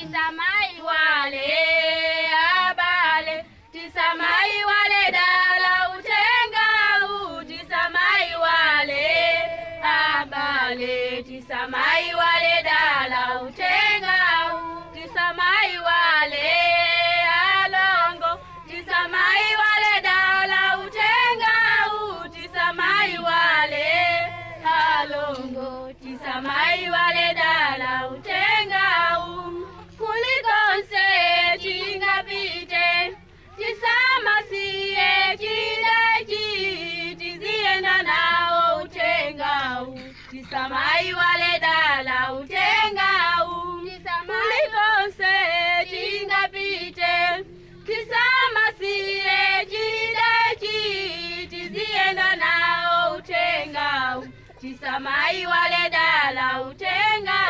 tisamai wale abale, tisamai wale dala utenga tisamai wale abale, tisamai wale dala utenga tisamai wale alongo, tisamai wale dala utenga tisamai wale alongo, tisamai wale dala utenga kulikonse tingapite tisama siye kidaji tizienda nao utenga tisamai wale dala utenga kulikonse tingapite tisama siye kidaji tizienda nao utenga tisamai wale dala utenga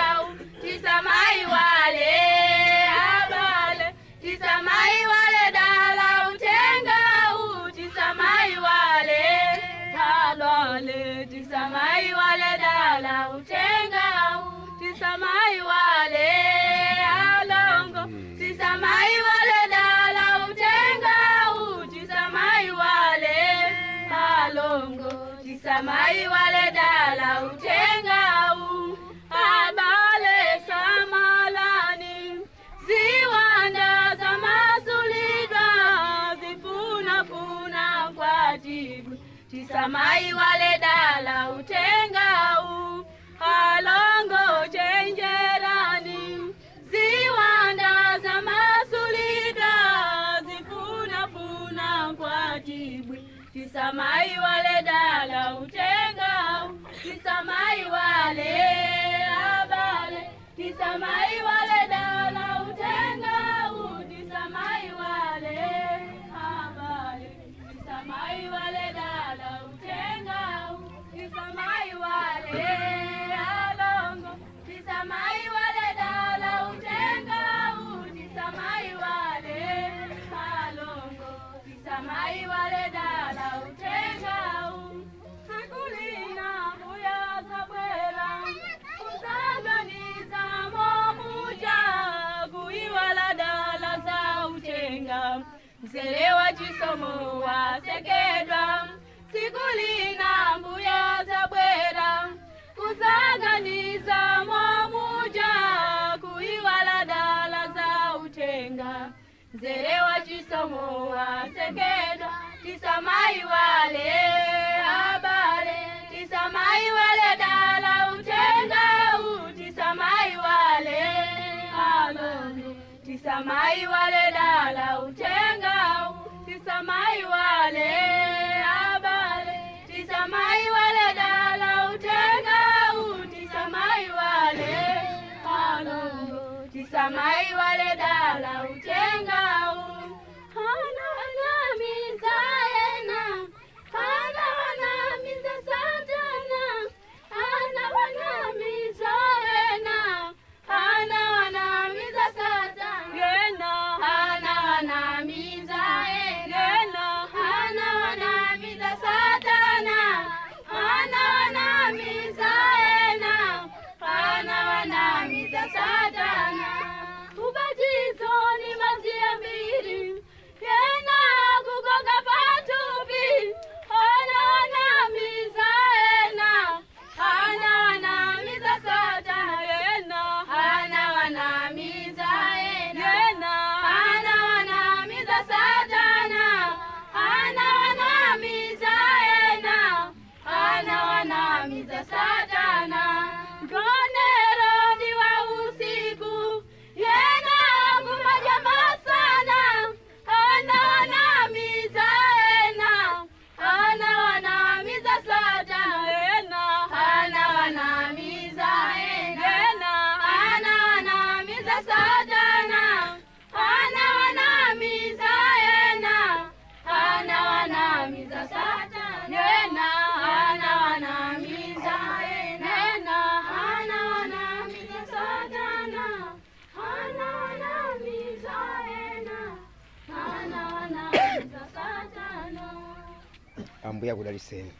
tisamai wale abale, tisamai wale dala utenga tisamai wale alole, tisamai wale dala utenga tisamai wale alongo, tisamai wale dala utenga tisamai wale alongo, tisamai wale dala utenga abale samalani ziwanda za masulida zifunafuna kwa jibu tisamai wale dala utenga alongo chenjerani ziwanda za masulida zifunafuna kwa jibu tisamai wale dala utenga tisamai wale abale, tisamai wale dala utenga tisamai wale abale, tisamai wale dala utenga tisamai wale alongo, tisamai wale dala utenga tisamai wale alongo, tisamai wale dala utenga sakulina buya zabwera kusanganiza momuja kuiwala dala za utenga mzere wa chisomo wasekedwa sikulina buya zabwera kusanganiza momuja kuiwala dala za utenga mzere wa chisomo wasekedwa tisamai wale abale, tisamai wale dala utenga tisamai wale alongo, tisamai wale dala utenga tisamai wale abale, tisamai wale dala utenga tisamai wale alongo, tisamai wale dala utenga hana wanamiza ena hana wanamiza satana hana wanamiza ena hana wanamiza satana hana wanamiza ena hana wanamiza satana hana wanamiza ena hana wanamiza satana ubatizo ni mazia mbili tena kugonga patupi hana wanamiza ena hana wanamiza satana hana wanamiza ena hana wanamiza satana hana wanamiza ena hana wanamiza satana gonero ni wa usiku yena kumajama sana hana wanamiza ena hana wanamiza satana hana wanamiza ena hana wanamiza satana hana wanamiza ena hana wanamiza satana hana wanamiza ena hana wanamiza satana hana wanamiza ena hana wanamiza satana ambuya kudaliseni.